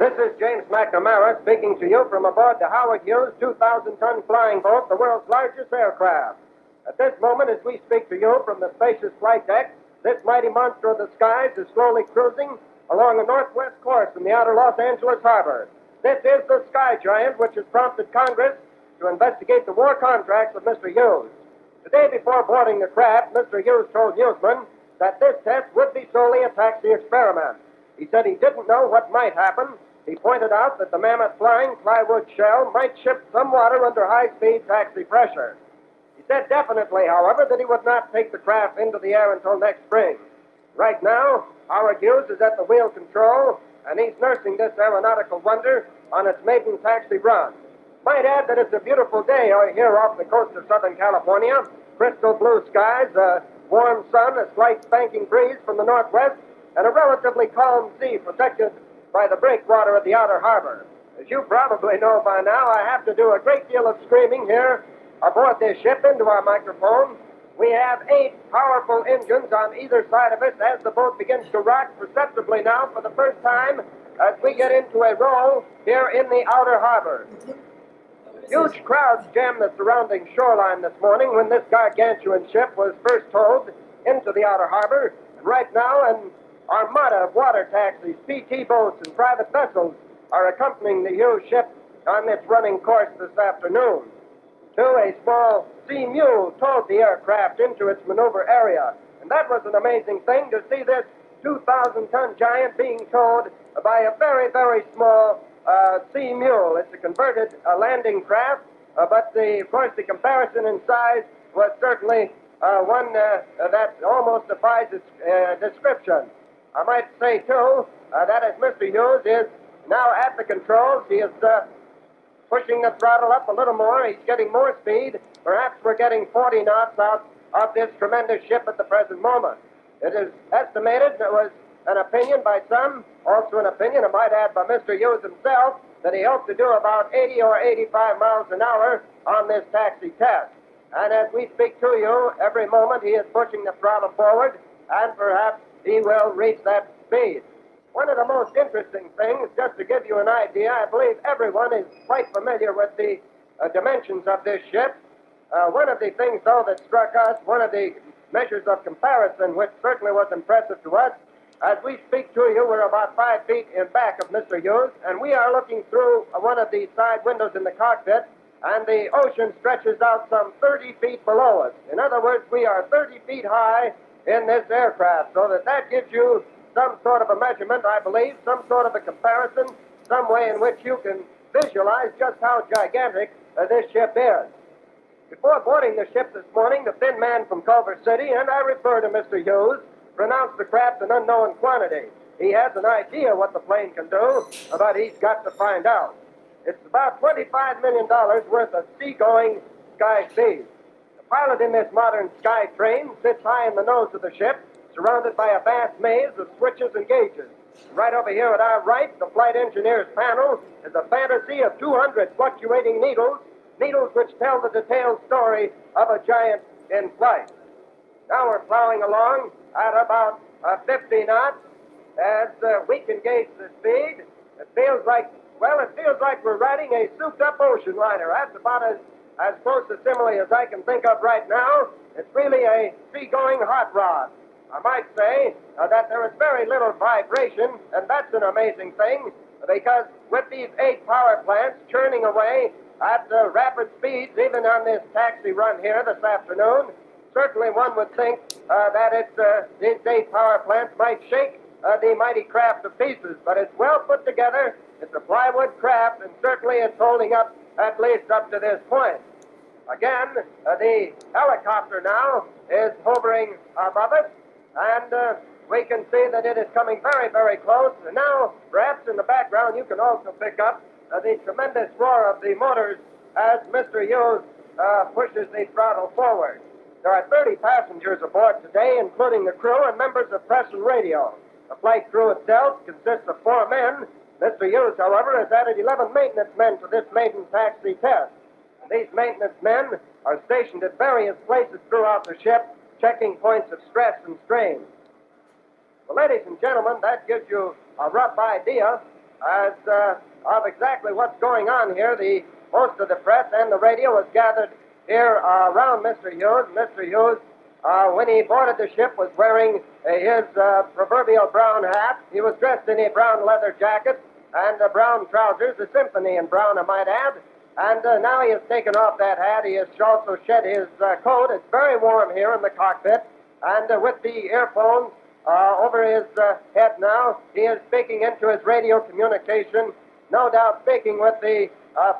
This is James McNamara speaking to you from aboard the Howard Hughes 2,000-ton flying boat, the world's largest aircraft. At this moment, as we speak to you from the spacious flight deck, this mighty monster of the skies is slowly cruising along a northwest course in the outer Los Angeles harbor. This is the Sky Giant, which has prompted Congress to investigate the war contracts of Mr. Hughes. The day before boarding the craft, Mr. Hughes told newsmen that this test would be solely a taxi experiment. He said he didn't know what might happen. He pointed out that the mammoth flying plywood shell might ship some water under high-speed taxi pressure. He said definitely, however, that he would not take the craft into the air until next spring. Right now, Howard Hughes is at the wheel control, and he's nursing this aeronautical wonder on its maiden taxi run. Might add that it's a beautiful day here off the coast of Southern California. Crystal blue skies, a warm sun, a slight spanking breeze from the northwest, and a relatively calm sea protected by the breakwater of the outer harbor. As you probably know by now, I have to do a great deal of screaming here aboard this ship into our microphone. We have 8 powerful engines on either side of us as the boat begins to rock perceptibly now for the first time as we get into a roll here in the outer harbor. Huge crowds jammed the surrounding shoreline this morning when this gargantuan ship was first towed into the outer harbor. And right now, an armada of water taxis, PT boats, and private vessels are accompanying the Hughes ship on its running course this afternoon. A small sea mule towed the aircraft into its maneuver area. And that was an amazing thing to see this 2,000-ton giant being towed by a very, very small sea mule. It's a converted landing craft, but of course the comparison in size was certainly one that almost defies its description. I might say, too, that as Mr. Hughes is now at the controls, he is pushing the throttle up a little more. He's getting more speed. Perhaps we're getting 40 knots out of this tremendous ship at the present moment. It is estimated, there was an opinion by some, also an opinion, I might add, by Mr. Hughes himself, that he hoped to do about 80 or 85 miles an hour on this taxi test. And as we speak to you, every moment he is pushing the throttle forward, and perhaps he will reach that speed. One of the most interesting things, just to give you an idea, I believe everyone is quite familiar with the dimensions of this ship. One of the things, though, that struck us, one of the measures of comparison, which certainly was impressive to us, as we speak to you, we're about 5 feet in back of Mr. Hughes, and we are looking through one of the side windows in the cockpit, and the ocean stretches out some 30 feet below us. In other words, we are 30 feet high in this aircraft, so that gives you some sort of a measurement, I believe, some sort of a comparison, some way in which you can visualize just how gigantic this ship is. Before boarding the ship this morning, the thin man from Culver City, and I refer to Mr. Hughes, pronounced the craft an unknown quantity. He has an idea what the plane can do, but he's got to find out. It's about $25 million worth of seagoing sky speed. The pilot in this modern sky train sits high in the nose of the ship, surrounded by a vast maze of switches and gauges. Right over here at our right, the flight engineer's panel is a fantasy of 200 fluctuating needles which tell the detailed story of a giant in flight. Now we're plowing along at about 50 knots as we can gauge the speed. It feels like we're riding a souped-up ocean liner. That's about as close a simile as I can think of right now. It's really a sea-going hot rod. I might say that there is very little vibration, and that's an amazing thing, because with these 8 power plants churning away at rapid speeds, even on this taxi run here this afternoon, certainly one would think that these 8 power plants might shake the mighty craft to pieces, but it's well put together. It's a plywood craft, and certainly it's holding up at least up to this point. Again, the helicopter now is hovering above us, and we can see that it is coming very, very close. And now, perhaps in the background, you can also pick up the tremendous roar of the motors as Mr. Hughes pushes the throttle forward. There are 30 passengers aboard today, including the crew and members of press and radio. The flight crew itself consists of 4 men. Mr. Hughes, however, has added 11 maintenance men to this maiden taxi test. And these maintenance men are stationed at various places throughout the ship, checking points of stress and strain. Well, ladies and gentlemen, that gives you a rough idea as of exactly what's going on here. Most of the press and the radio was gathered here around Mr. Hughes. Mr. Hughes, when he boarded the ship, was wearing his proverbial brown hat. He was dressed in a brown leather jacket and brown trousers, a symphony in brown, I might add. And now he has taken off that hat. He has also shed his coat. It's very warm here in the cockpit. And with the earphones over his head now, he is speaking into his radio communication, no doubt speaking with the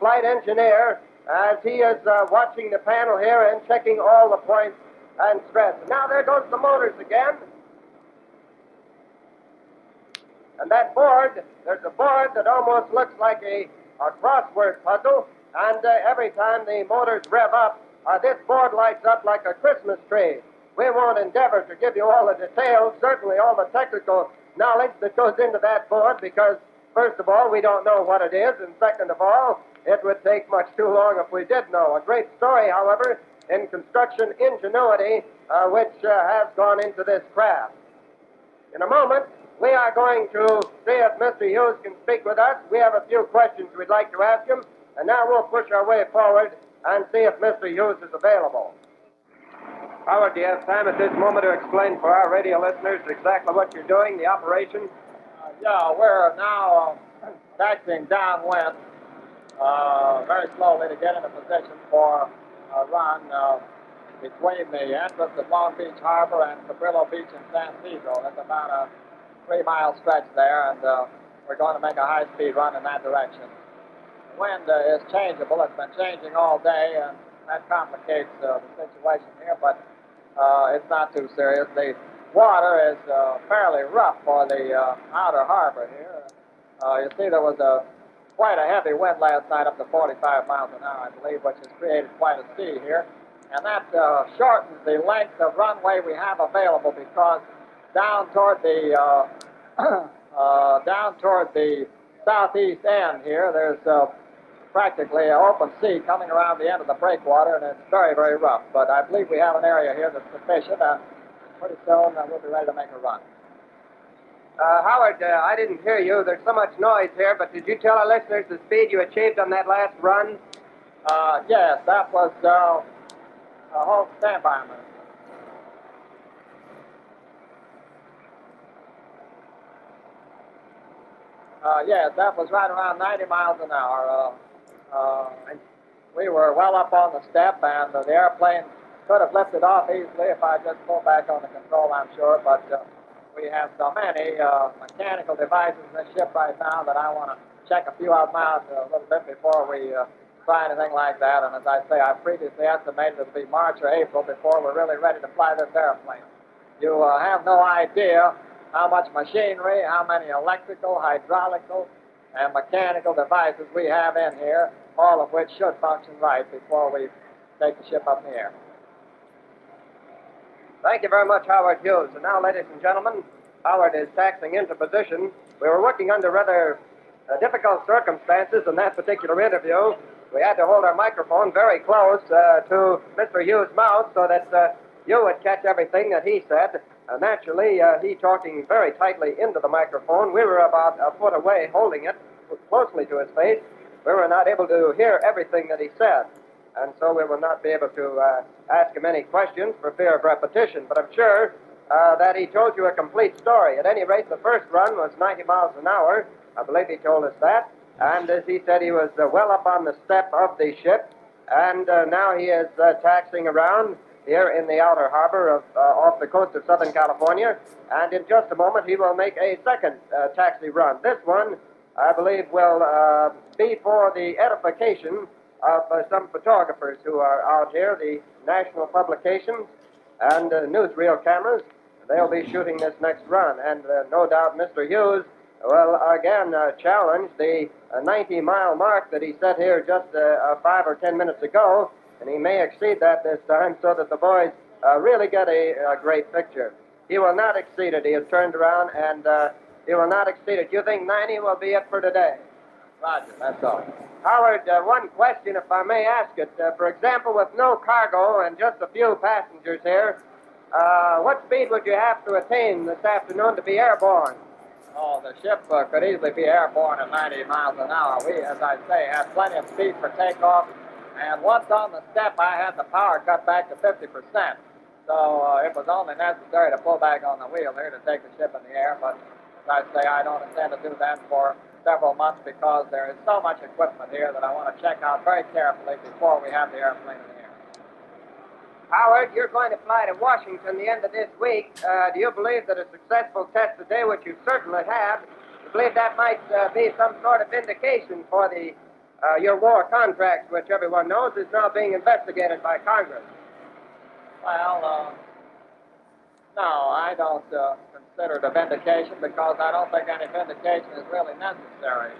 flight engineer as he is watching the panel here and checking all the points and stress. Now there goes the motors again. And that board, there's a board that almost looks like a crossword puzzle. And every time the motors rev up, this board lights up like a Christmas tree. We won't endeavor to give you all the details, certainly all the technical knowledge that goes into that board, because, first of all, we don't know what it is, and second of all, it would take much too long if we did know. A great story, however, in construction ingenuity, which has gone into this craft. In a moment, we are going to see if Mr. Hughes can speak with us. We have a few questions we'd like to ask him, and now we'll push our way forward and see if Mr. Hughes is available. Howard, do you have time at this moment to explain for our radio listeners exactly what you're doing, the operation? Yeah, we're now taxiing downwind very slowly to get in a position for a run between the entrance of Long Beach Harbor and Cabrillo Beach in San Pedro. That's about a 3-mile stretch there, and we're going to make a high-speed run in that direction. The wind is changeable. It's been changing all day, and that complicates the situation here, but it's not too serious. The water is fairly rough for the outer harbor here. You see there was quite a heavy wind last night, up to 45 miles an hour, I believe, which has created quite a sea here. And that shortens the length of runway we have available, because down toward the southeast end here, there's practically an open sea coming around the end of the breakwater, and it's very, very rough. But I believe we have an area here that's sufficient, and pretty soon we'll be ready to make a run. Howard, I didn't hear you. There's so much noise here, but did you tell our listeners the speed you achieved on that last run? Yes, that was hold standby a minute. Yes, that was right around 90 miles an hour. We were well up on the step, and the airplane could have lifted off easily if I just pulled back on the control, I'm sure, but we have so many mechanical devices in this ship right now that I want to check a few of them out a little bit before we try anything like that. And as I say, I previously estimated it to be March or April before we're really ready to fly this airplane. You have no idea how much machinery, how many electrical, hydraulical, and mechanical devices we have in here, all of which should function right before we take the ship up in the air. Thank you very much, Howard Hughes. And now, ladies and gentlemen, Howard is taxiing into position. We were working under rather difficult circumstances in that particular interview. We had to hold our microphone very close to Mr. Hughes' mouth so that you would catch everything that he said. Naturally, he talking very tightly into the microphone. We were about a foot away holding it closely to his face. We were not able to hear everything that he said, and so we will not be able to ask him any questions for fear of repetition. But I'm sure that he told you a complete story. At any rate, the first run was 90 miles an hour. I believe he told us that. And as he said, he was well up on the step of the ship, and now he is taxiing around here in the outer harbor of off the coast of Southern California. And in just a moment, he will make a second taxi run. This one, I believe, will be for the edification of some photographers who are out here, the national publications and newsreel cameras. They'll be shooting this next run. And no doubt Mr. Hughes will again challenge the 90-mile mark that he set here just 5 or 10 minutes ago. And he may exceed that this time so that the boys really get a great picture. He will not exceed it. He has turned around, and he will not exceed it. You think 90 will be it for today? Roger, that's all. Howard, one question, if I may ask it. For example, with no cargo and just a few passengers here, what speed would you have to attain this afternoon to be airborne? Oh, the ship could easily be airborne at 90 miles an hour. We, as I say, had plenty of speed for takeoff. And once on the step, I had the power cut back to 50%. So it was only necessary to pull back on the wheel here to take the ship in the air. But as I say, I don't intend to do that for several months because there is so much equipment here that I want to check out very carefully before we have the airplane in the air. Howard, you're going to fly to Washington the end of this week. Do you believe that a successful test today, which you certainly have, you believe that might be some sort of vindication for your war contracts, which everyone knows is now being investigated by Congress? Well, no, I don't consider it a vindication because I don't think any vindication is really necessary.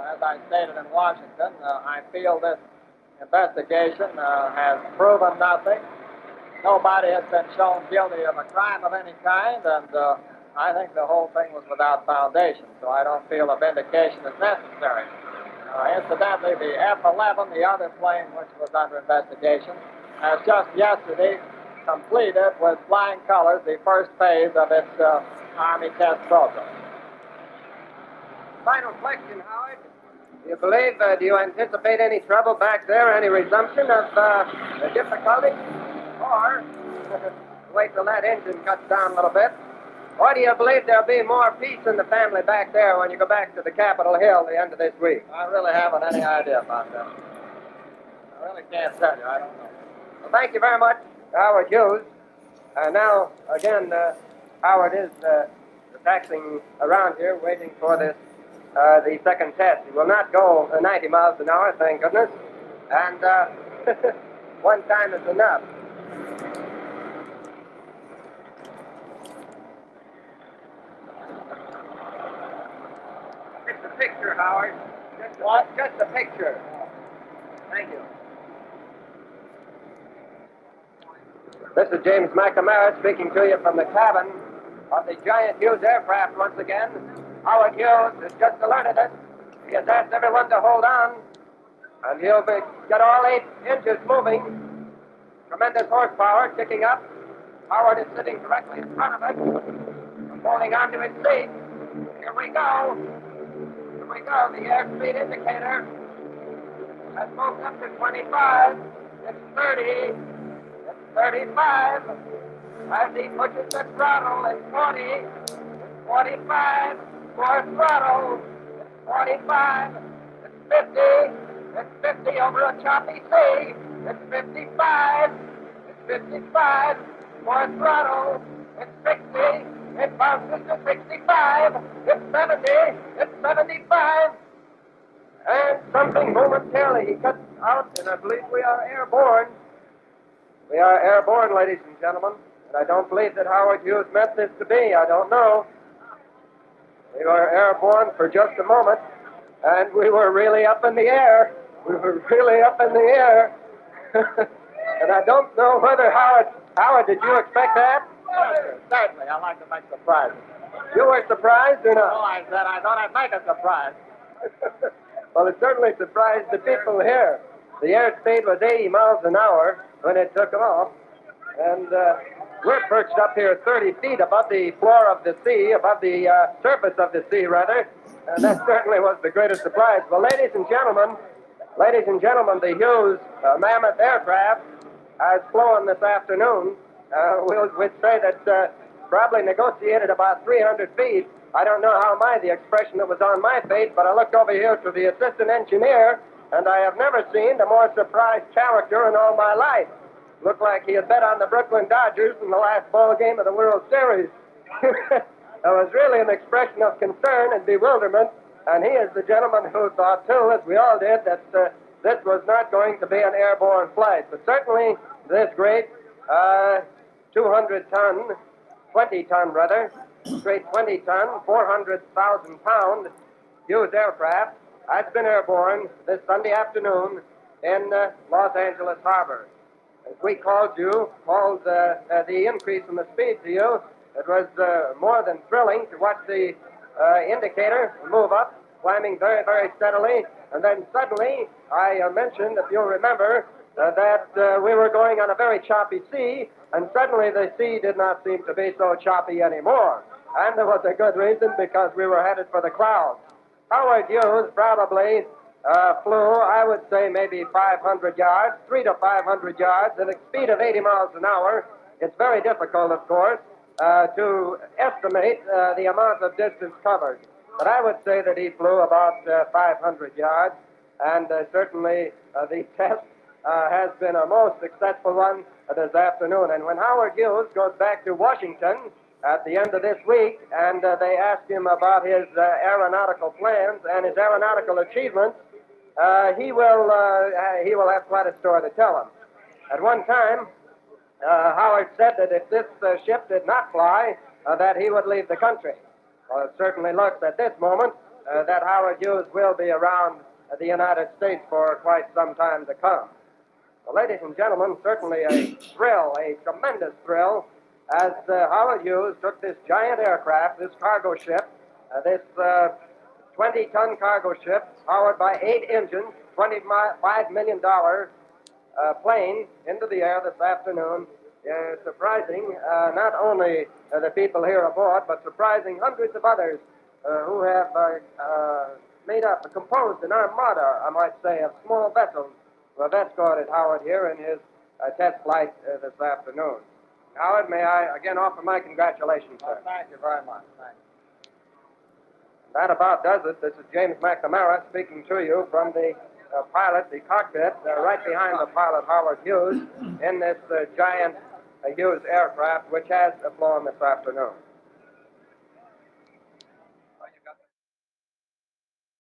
As I stated in Washington, I feel this investigation has proven nothing. Nobody has been shown guilty of a crime of any kind, and I think the whole thing was without foundation, so I don't feel a vindication is necessary. Incidentally, the F-11, the other plane which was under investigation, has just yesterday completed with flying colors the first phase of its Army test program. Final question, Howard. Do you anticipate any trouble back there, any resumption of the difficulty? Or wait till that engine cuts down a little bit? Or do you believe there'll be more peace in the family back there when you go back to the Capitol Hill the end of this week? I really haven't any idea about that. I really can't tell you. I don't know. Well, thank you very much, Howard Hughes. Now, again, Howard is taxiing around here waiting for the second test. He will not go 90 miles an hour, thank goodness. And one time is enough. Just a picture, Howard. Just a picture. Thank you. This is James McNamara speaking to you from the cabin of the giant Hughes aircraft once again. Howard Hughes has just alerted us. He has asked everyone to hold on, and he'll get all 8 engines moving. Tremendous horsepower kicking up. Howard is sitting directly in front of it, holding on to his seat. Here we go. Here we go. The airspeed indicator has moved up to 25. It's 30. 35. As he pushes the throttle, it's 40. It's 45. More throttle. It's 45. It's 50. It's 50 over a choppy sea. It's 55. It's 55. More throttle. It's 60. It bounces to 65. It's 70. It's 75. And something momentarily he cuts out, and I believe we are airborne. We are airborne, ladies and gentlemen, and I don't believe that Howard Hughes meant this to be. I don't know. We were airborne for just a moment, and we were really up in the air. We were really up in the air. And I don't know whether Howard, did you expect that? Yes, certainly. I like to make surprises. You were surprised or not? Oh, I said I thought I'd make a surprise. Well, it certainly surprised the people here. The airspeed was 80 miles an hour when it took off, and we're perched up here 30 feet above the floor of the sea, above the surface of the sea, rather, and that certainly was the greatest surprise. Well, ladies and gentlemen, the Hughes Mammoth aircraft has flown this afternoon. We'd say that probably negotiated about 300 feet. I don't know how the expression that was on my face, but I looked over here to the assistant engineer, and I have never seen a more surprised character in all my life. Looked like he had bet on the Brooklyn Dodgers in the last ball game of the World Series. It was really an expression of concern and bewilderment, and he is the gentleman who thought, too, as we all did, that this was not going to be an airborne flight. But certainly this great 20-ton, straight 20-ton, 400,000-pound Hughes aircraft has been airborne this Sunday afternoon in Los Angeles Harbor. As we called the increase in the speed to you, it was more than thrilling to watch the indicator move up, climbing very, very steadily, and then suddenly, I mentioned, if you'll remember, that we were going on a very choppy sea, and suddenly the sea did not seem to be so choppy anymore. And there was a good reason, because we were headed for the clouds. Howard Hughes probably flew, I would say, maybe 500 yards, 300 to 500 yards, at a speed of 80 miles an hour. It's very difficult, of course, to estimate the amount of distance covered. But I would say that he flew about 500 yards, and certainly the test has been a most successful one this afternoon. And when Howard Hughes goes back to Washington at the end of this week, and they ask him about his aeronautical plans and his aeronautical achievements, he will have quite a story to tell them. At one time, Howard said that if this ship did not fly, that he would leave the country. Well, it certainly looks at this moment that Howard Hughes will be around the United States for quite some time to come. Well, ladies and gentlemen, certainly a thrill, a tremendous thrill, as Howard Hughes took this giant aircraft, this cargo ship, this 20-ton cargo ship, powered by 8 engines, $25 million plane, into the air this afternoon, surprising not only the people here aboard, but surprising hundreds of others who have composed an armada, I might say, of small vessels who have escorted Howard here in his test flight this afternoon. Howard, may I again offer my congratulations, sir? Thank you very much. Thank you. That about does it. This is James McNamara speaking to you from the pilot, the cockpit, right behind the pilot, Howard Hughes, in this giant Hughes aircraft, which has flown this afternoon.